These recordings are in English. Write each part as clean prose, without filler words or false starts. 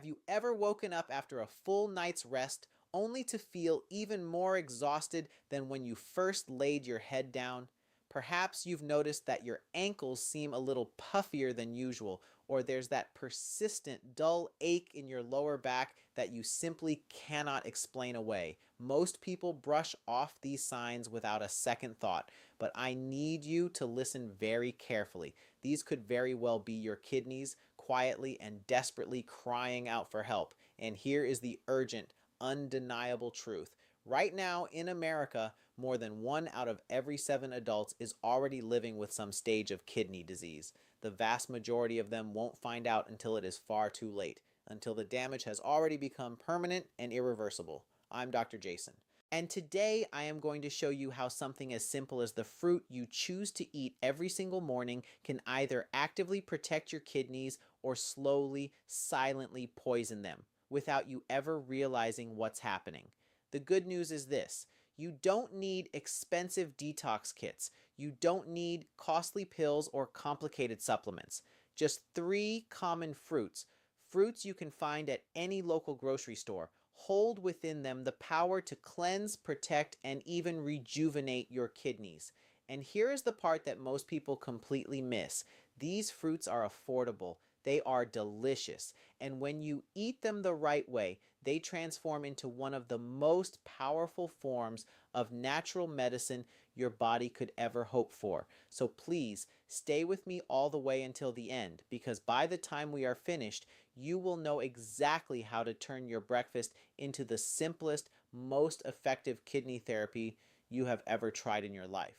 Have you ever woken up after a full night's rest only to feel even more exhausted than when you first laid your head down? Perhaps you've noticed that your ankles seem a little puffier than usual, or there's that persistent dull ache in your lower back that you simply cannot explain away. Most people brush off these signs without a second thought, but I need you to listen very carefully. These could very well be your kidneys quietly and desperately crying out for help. And here is the urgent, undeniable truth. Right now in America, more than 1 out of every 7 adults is already living with some stage of kidney disease. The vast majority of them won't find out until it is far too late, until the damage has already become permanent and irreversible. I'm Dr. Jason. And today I am going to show you how something as simple as the fruit you choose to eat every single morning can either actively protect your kidneys or slowly, silently poison them without you ever realizing what's happening. The good news is this: you don't need expensive detox kits. You don't need costly pills or complicated supplements. Just 3 common fruits. Fruits you can find at any local grocery store hold within them the power to cleanse, protect, and even rejuvenate your kidneys. And here is the part that most people completely miss. These fruits are affordable. They are delicious. And when you eat them the right way, they transform into one of the most powerful forms of natural medicine your body could ever hope for. So please stay with me all the way until the end, because by the time we are finished, you will know exactly how to turn your breakfast into the simplest, most effective kidney therapy you have ever tried in your life.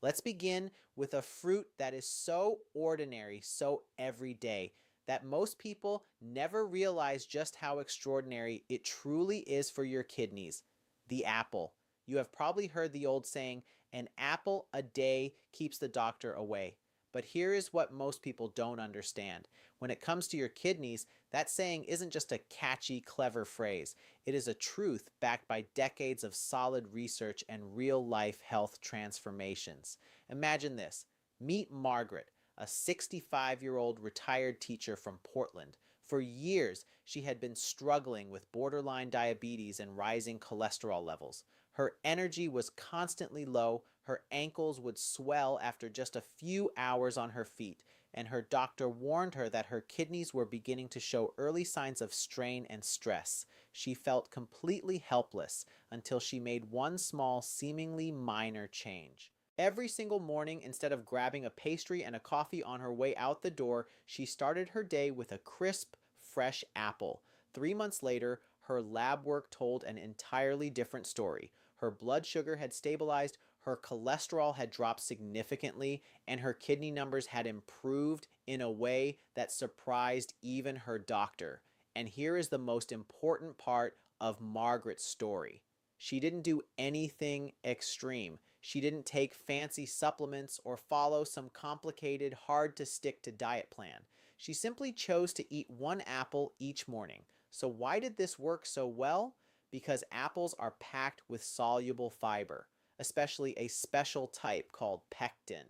Let's begin with a fruit that is so ordinary, so everyday, that most people never realize just how extraordinary it truly is for your kidneys: the apple. You have probably heard the old saying, an apple a day keeps the doctor away. But here is what most people don't understand. When it comes to your kidneys, that saying isn't just a catchy, clever phrase. It is a truth backed by decades of solid research and real-life health transformations. Imagine this. Meet Margaret, a 65-year-old retired teacher from Portland. For years, she had been struggling with borderline diabetes and rising cholesterol levels. Her energy was constantly low, her ankles would swell after just a few hours on her feet, and her doctor warned her that her kidneys were beginning to show early signs of strain and stress. She felt completely helpless until she made one small, seemingly minor change. Every single morning, instead of grabbing a pastry and a coffee on her way out the door, she started her day with a crisp, fresh apple. 3 months later, her lab work told an entirely different story. Her blood sugar had stabilized, her cholesterol had dropped significantly, and her kidney numbers had improved in a way that surprised even her doctor. And here is the most important part of Margaret's story. She didn't do anything extreme. She didn't take fancy supplements or follow some complicated, hard-to-stick-to diet plan. She simply chose to eat one apple each morning. So why did this work so well? Because apples are packed with soluble fiber, especially a special type called pectin.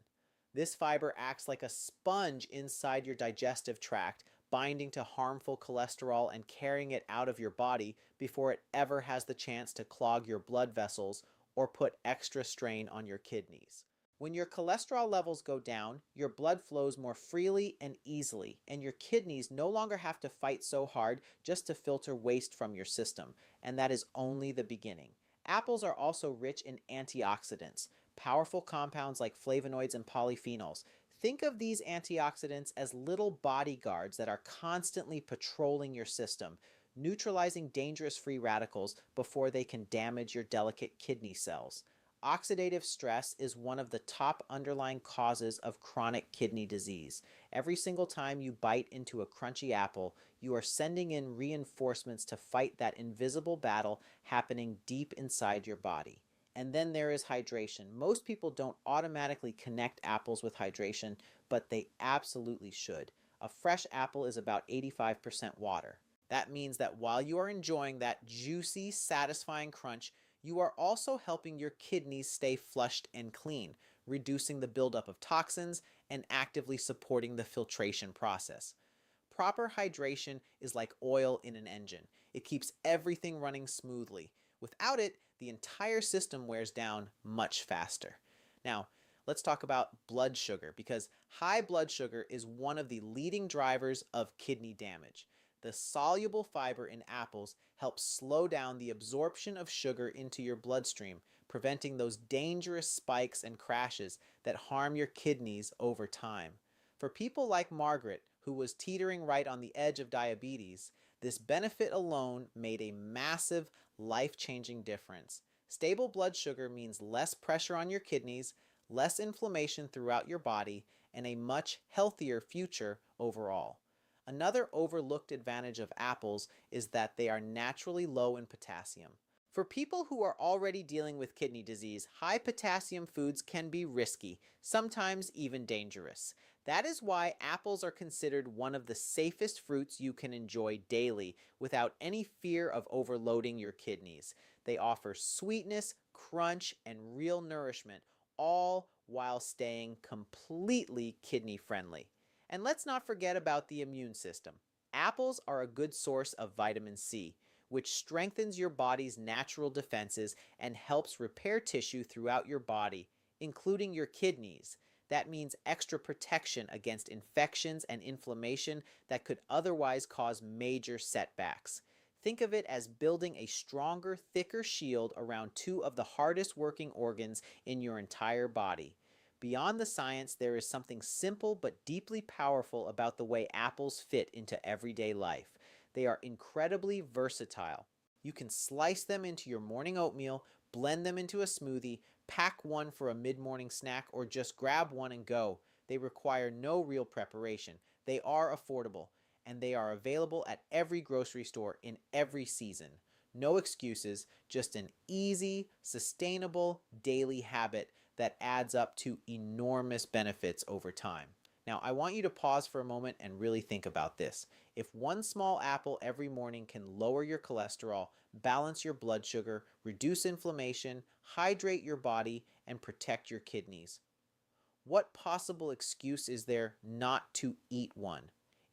This fiber acts like a sponge inside your digestive tract, binding to harmful cholesterol and carrying it out of your body before it ever has the chance to clog your blood vessels or put extra strain on your kidneys. When your cholesterol levels go down, your blood flows more freely and easily, and your kidneys no longer have to fight so hard just to filter waste from your system, and that is only the beginning. Apples are also rich in antioxidants, powerful compounds like flavonoids and polyphenols. Think of these antioxidants as little bodyguards that are constantly patrolling your system, neutralizing dangerous free radicals before they can damage your delicate kidney cells. Oxidative stress is one of the top underlying causes of chronic kidney disease. Every single time you bite into a crunchy apple, you are sending in reinforcements to fight that invisible battle happening deep inside your body. And then there is hydration. Most people don't automatically connect apples with hydration, but they absolutely should. A fresh apple is about 85% water. That means that while you are enjoying that juicy, satisfying crunch, you are also helping your kidneys stay flushed and clean, reducing the buildup of toxins and actively supporting the filtration process. Proper hydration is like oil in an engine. It keeps everything running smoothly. Without it, the entire system wears down much faster. Now, let's talk about blood sugar because high blood sugar is one of the leading drivers of kidney damage. The soluble fiber in apples helps slow down the absorption of sugar into your bloodstream, preventing those dangerous spikes and crashes that harm your kidneys over time. For people like Margaret, who was teetering right on the edge of diabetes, this benefit alone made a massive, life-changing difference. Stable blood sugar means less pressure on your kidneys, less inflammation throughout your body, and a much healthier future overall. Another overlooked advantage of apples is that they are naturally low in potassium. For people who are already dealing with kidney disease, high potassium foods can be risky, sometimes even dangerous. That is why apples are considered one of the safest fruits you can enjoy daily without any fear of overloading your kidneys. They offer sweetness, crunch, and real nourishment, all while staying completely kidney friendly. And let's not forget about the immune system. Apples are a good source of vitamin C, which strengthens your body's natural defenses and helps repair tissue throughout your body, including your kidneys. That means extra protection against infections and inflammation that could otherwise cause major setbacks. Think of it as building a stronger, thicker shield around two of the hardest working organs in your entire body. Beyond the science, there is something simple but deeply powerful about the way apples fit into everyday life. They are incredibly versatile. You can slice them into your morning oatmeal, blend them into a smoothie, pack one for a mid-morning snack, or just grab one and go. They require no real preparation. They are affordable, and they are available at every grocery store in every season. No excuses, just an easy, sustainable daily habit that adds up to enormous benefits over time. Now, I want you to pause for a moment and really think about this. If one small apple every morning can lower your cholesterol, balance your blood sugar, reduce inflammation, hydrate your body, and protect your kidneys, what possible excuse is there not to eat one?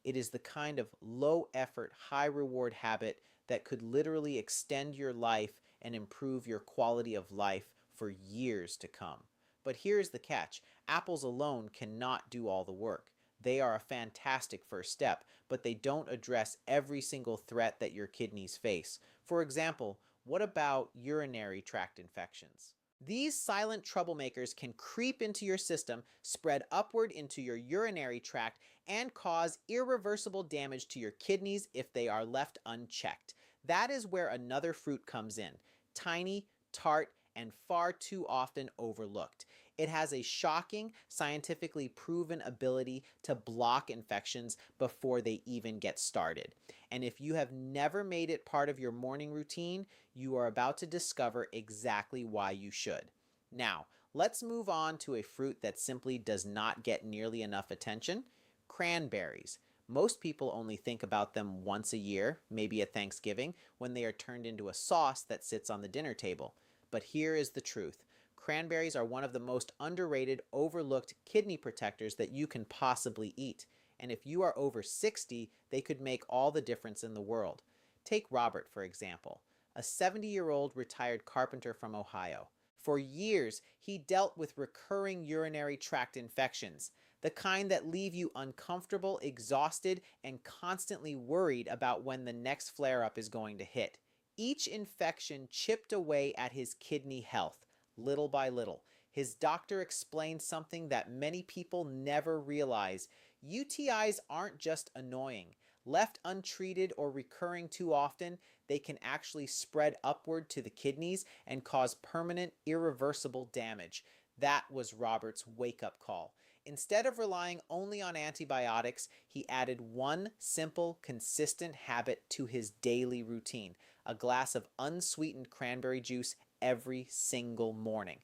It is the kind of low effort, high reward habit that could literally extend your life and improve your quality of life for years to come. But here's the catch. Apples alone cannot do all the work. They are a fantastic first step, but they don't address every single threat that your kidneys face. For example, what about urinary tract infections? These silent troublemakers can creep into your system, spread upward into your urinary tract, and cause irreversible damage to your kidneys if they are left unchecked. That is where another fruit comes in. Tiny, tart, and far too often overlooked. It has a shocking, scientifically proven ability to block infections before they even get started. And if you have never made it part of your morning routine, you are about to discover exactly why you should. Now, let's move on to a fruit that simply does not get nearly enough attention: cranberries. Most people only think about them once a year, maybe at Thanksgiving, when they are turned into a sauce that sits on the dinner table. But here is the truth. Cranberries are one of the most underrated, overlooked kidney protectors that you can possibly eat. And if you are over 60, they could make all the difference in the world. Take Robert, for example, a 70-year-old retired carpenter from Ohio. For years, he dealt with recurring urinary tract infections, the kind that leave you uncomfortable, exhausted, and constantly worried about when the next flare-up is going to hit. Each infection chipped away at his kidney health, little by little. His doctor explained something that many people never realize. UTIs aren't just annoying. Left untreated or recurring too often, they can actually spread upward to the kidneys and cause permanent, irreversible damage. That was Robert's wake-up call. Instead of relying only on antibiotics, he added one simple, consistent habit to his daily routine: a glass of unsweetened cranberry juice every single morning.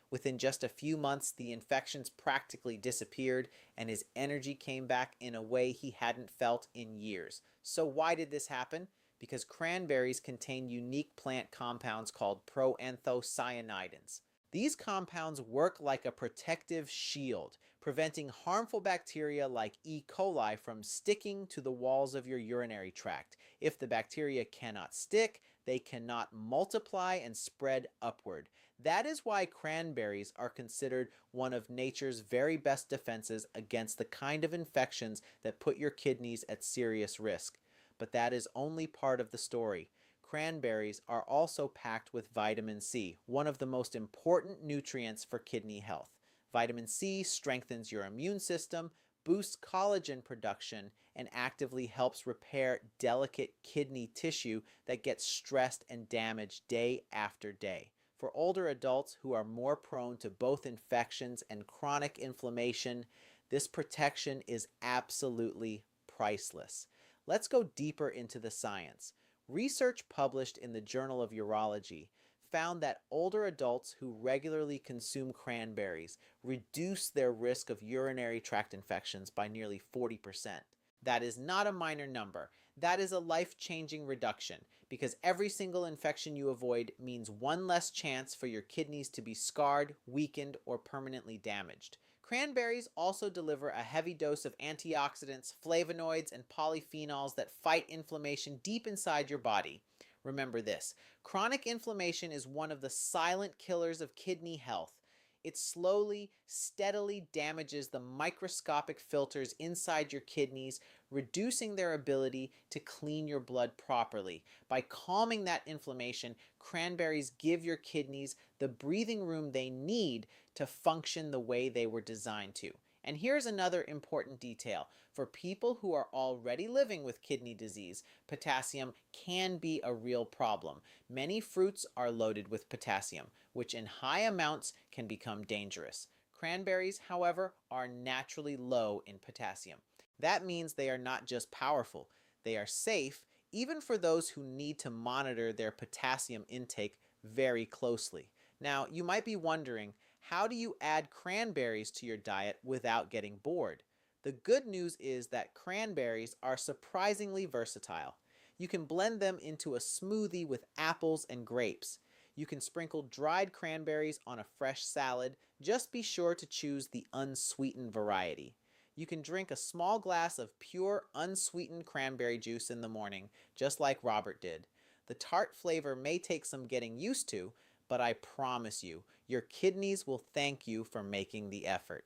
Within just a few months, the infections practically disappeared and his energy came back in a way he hadn't felt in years. So why did this happen? Because cranberries contain unique plant compounds called proanthocyanidins. These compounds work like a protective shield, preventing harmful bacteria like E. coli from sticking to the walls of your urinary tract. If the bacteria cannot stick, they cannot multiply and spread upward. That is why cranberries are considered one of nature's very best defenses against the kind of infections that put your kidneys at serious risk. But that is only part of the story. Cranberries are also packed with vitamin C, one of the most important nutrients for kidney health. Vitamin C strengthens your immune system, boosts collagen production, and actively helps repair delicate kidney tissue that gets stressed and damaged day after day. For older adults who are more prone to both infections and chronic inflammation, this protection is absolutely priceless. Let's go deeper into the science. Research published in the Journal of Urology found that older adults who regularly consume cranberries reduce their risk of urinary tract infections by nearly 40%. That is not a minor number. That is a life-changing reduction because every single infection you avoid means one less chance for your kidneys to be scarred, weakened, or permanently damaged. Cranberries also deliver a heavy dose of antioxidants, flavonoids, and polyphenols that fight inflammation deep inside your body. Remember this, chronic inflammation is one of the silent killers of kidney health. It slowly, steadily damages the microscopic filters inside your kidneys, reducing their ability to clean your blood properly. By calming that inflammation, cranberries give your kidneys the breathing room they need to function the way they were designed to. And here's another important detail. For people who are already living with kidney disease, potassium can be a real problem. Many fruits are loaded with potassium, which in high amounts can become dangerous. Cranberries, however, are naturally low in potassium. That means they are not just powerful, they are safe, even for those who need to monitor their potassium intake very closely. Now, you might be wondering, how do you add cranberries to your diet without getting bored? The good news is that cranberries are surprisingly versatile. You can blend them into a smoothie with apples and grapes. You can sprinkle dried cranberries on a fresh salad. Just be sure to choose the unsweetened variety. You can drink a small glass of pure, unsweetened cranberry juice in the morning, just like Robert did. The tart flavor may take some getting used to, but I promise you, your kidneys will thank you for making the effort.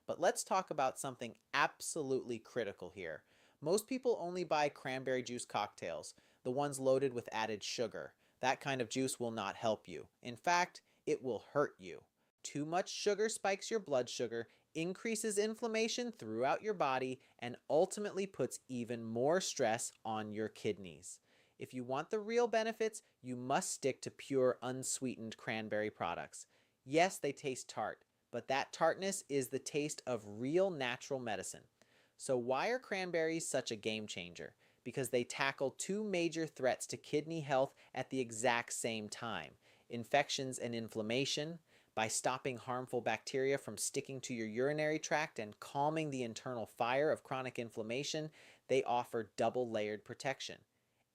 But let's talk about something absolutely critical here. Most people only buy cranberry juice cocktails, the ones loaded with added sugar. That kind of juice will not help you. In fact, it will hurt you. Too much sugar spikes your blood sugar, increases inflammation throughout your body, and ultimately puts even more stress on your kidneys. If you want the real benefits, you must stick to pure unsweetened cranberry products. Yes, they taste tart, but that tartness is the taste of real natural medicine. So why are cranberries such a game changer? Because they tackle two major threats to kidney health at the exact same time: infections and inflammation. By stopping harmful bacteria from sticking to your urinary tract and calming the internal fire of chronic inflammation, they offer double-layered protection.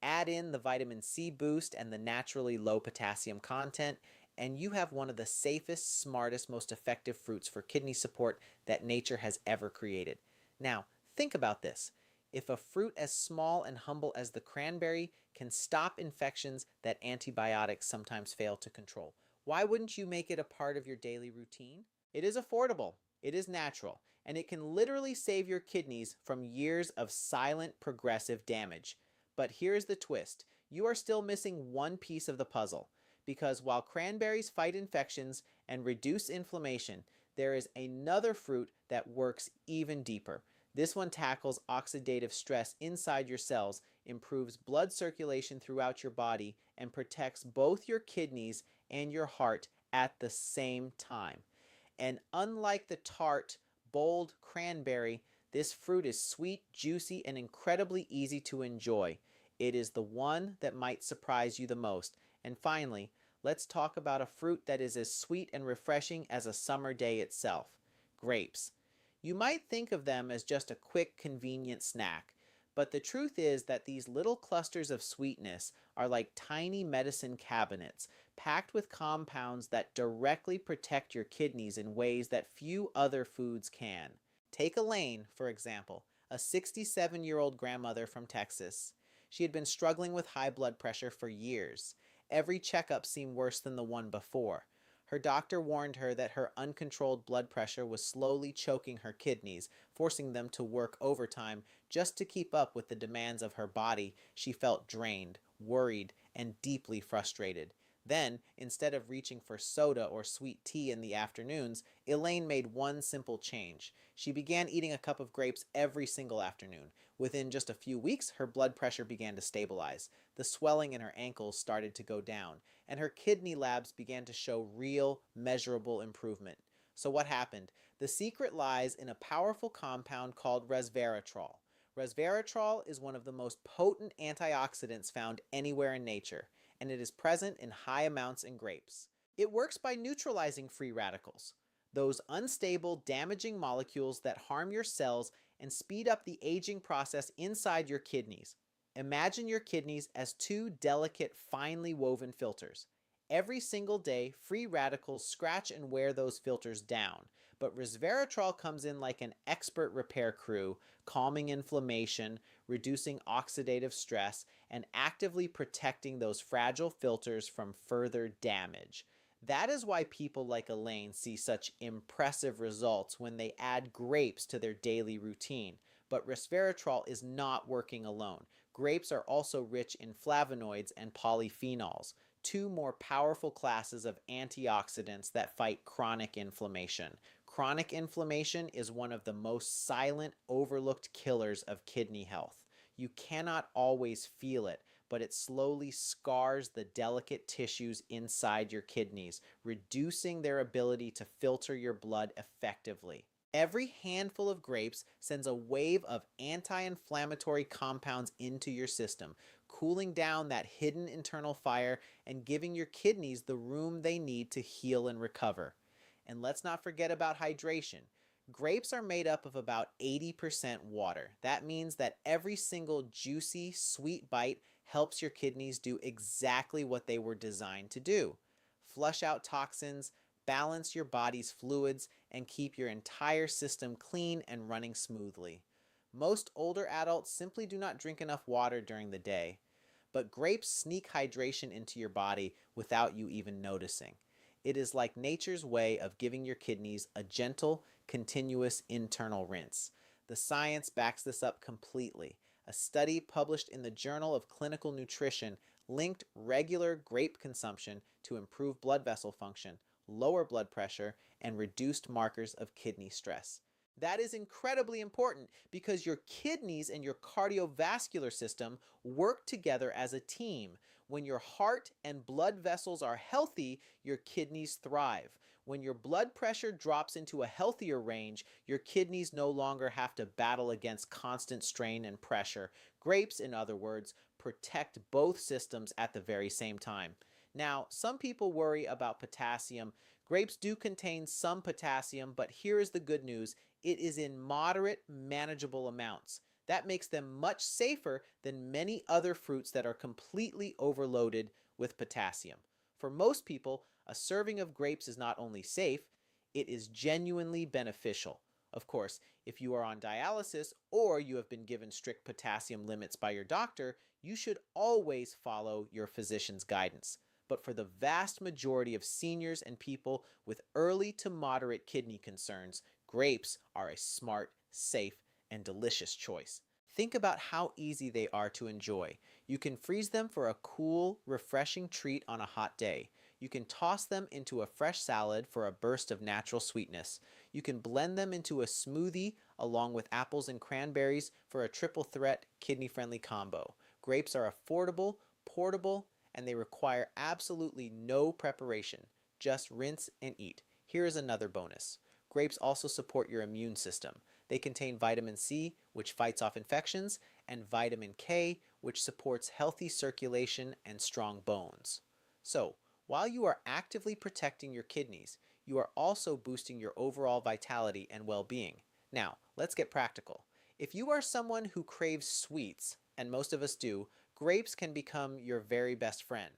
Add in the vitamin C boost and the naturally low potassium content, and you have one of the safest, smartest, most effective fruits for kidney support that nature has ever created. Now, think about this. If a fruit as small and humble as the cranberry can stop infections that antibiotics sometimes fail to control, why wouldn't you make it a part of your daily routine? It is affordable, it is natural, and it can literally save your kidneys from years of silent progressive damage. But here's the twist. You are still missing one piece of the puzzle. Because while cranberries fight infections and reduce inflammation, there is another fruit that works even deeper. This one tackles oxidative stress inside your cells, improves blood circulation throughout your body, and protects both your kidneys and your heart at the same time. And unlike the tart, bold cranberry, this fruit is sweet, juicy, and incredibly easy to enjoy. It is the one that might surprise you the most. And finally, let's talk about a fruit that is as sweet and refreshing as a summer day itself: grapes. You might think of them as just a quick, convenient snack, But the truth is that these little clusters of sweetness are like tiny medicine cabinets packed with compounds that directly protect your kidneys in ways that few other foods can. Take Elaine, for example, a 67-year-old grandmother from Texas. She had been struggling with high blood pressure for years. Every checkup seemed worse than the one before. Her doctor warned her that her uncontrolled blood pressure was slowly choking her kidneys, forcing them to work overtime just to keep up with the demands of her body. She felt drained, worried, and deeply frustrated. Then, instead of reaching for soda or sweet tea in the afternoons, Elaine made one simple change. She began eating a cup of grapes every single afternoon. Within just a few weeks, her blood pressure began to stabilize. The swelling in her ankles started to go down, and her kidney labs began to show real, measurable improvement. So what happened? The secret lies in a powerful compound called resveratrol. Resveratrol is one of the most potent antioxidants found anywhere in nature, and it is present in high amounts in grapes. It works by neutralizing free radicals, those unstable, damaging molecules that harm your cells and speed up the aging process inside your kidneys. Imagine your kidneys as two delicate, finely woven filters. Every single day, free radicals scratch and wear those filters down, but resveratrol comes in like an expert repair crew, calming inflammation, reducing oxidative stress, and actively protecting those fragile filters from further damage. That is why people like Elaine see such impressive results when they add grapes to their daily routine. But resveratrol is not working alone. Grapes are also rich in flavonoids and polyphenols, two more powerful classes of antioxidants that fight chronic inflammation. Chronic inflammation is one of the most silent, overlooked killers of kidney health. You cannot always feel it, but it slowly scars the delicate tissues inside your kidneys, reducing their ability to filter your blood effectively. Every handful of grapes sends a wave of anti-inflammatory compounds into your system, cooling down that hidden internal fire and giving your kidneys the room they need to heal and recover. And let's not forget about hydration. Grapes are made up of about 80% water. That means that every single juicy, sweet bite helps your kidneys do exactly what they were designed to do: flush out toxins, balance your body's fluids, and keep your entire system clean and running smoothly. Most older adults simply do not drink enough water during the day, but grapes sneak hydration into your body without you even noticing. It is like nature's way of giving your kidneys a gentle, continuous internal rinse. The science backs this up completely. A study published in the Journal of Clinical Nutrition linked regular grape consumption to improve blood vessel function, lower blood pressure, and reduced markers of kidney stress. That is incredibly important because your kidneys and your cardiovascular system work together as a team. When your heart and blood vessels are healthy, your kidneys thrive. When your blood pressure drops into a healthier range, your kidneys no longer have to battle against constant strain and pressure. Grapes, in other words, protect both systems at the very same time. Now, some people worry about potassium. Grapes do contain some potassium, but here is the good news: it is in moderate, manageable amounts. That makes them much safer than many other fruits that are completely overloaded with potassium. For most people, a serving of grapes is not only safe, it is genuinely beneficial. Of course, if you are on dialysis or you have been given strict potassium limits by your doctor, you should always follow your physician's guidance. But for the vast majority of seniors and people with early to moderate kidney concerns, grapes are a smart, safe, and delicious choice. Think about how easy they are to enjoy. You can freeze them for a cool, refreshing treat on a hot day. You can toss them into a fresh salad for a burst of natural sweetness. You can blend them into a smoothie along with apples and cranberries for a triple threat kidney-friendly combo. Grapes are affordable, portable, and they require absolutely no preparation. Just rinse and eat. Here is another bonus. Grapes also support your immune system. They contain vitamin C, which fights off infections, and vitamin K, which supports healthy circulation and strong bones. So, while you are actively protecting your kidneys, you are also boosting your overall vitality and well-being. Now, let's get practical. If you are someone who craves sweets, and most of us do, grapes can become your very best friend.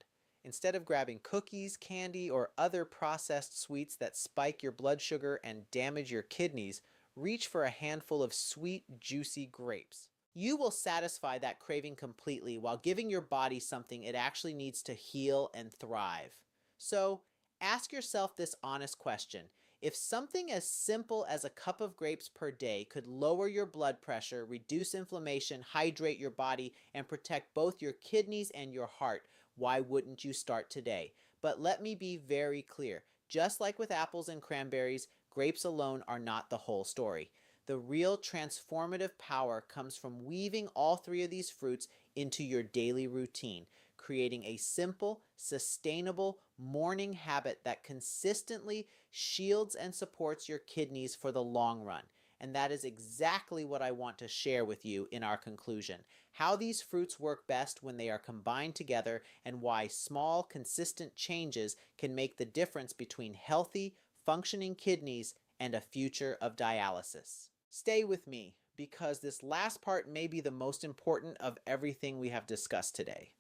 Instead of grabbing cookies, candy, or other processed sweets that spike your blood sugar and damage your kidneys, reach for a handful of sweet, juicy grapes. You will satisfy that craving completely while giving your body something it actually needs to heal and thrive. So, ask yourself this honest question. If something as simple as a cup of grapes per day could lower your blood pressure, reduce inflammation, hydrate your body, and protect both your kidneys and your heart, why wouldn't you start today? But let me be very clear. Just like with apples and cranberries, grapes alone are not the whole story. The real transformative power comes from weaving all three of these fruits into your daily routine, creating a simple, sustainable morning habit that consistently shields and supports your kidneys for the long run. And that is exactly what I want to share with you in our conclusion. How these fruits work best when they are combined together, and why small, consistent changes can make the difference between healthy, functioning kidneys and a future of dialysis. Stay with me, because this last part may be the most important of everything we have discussed today.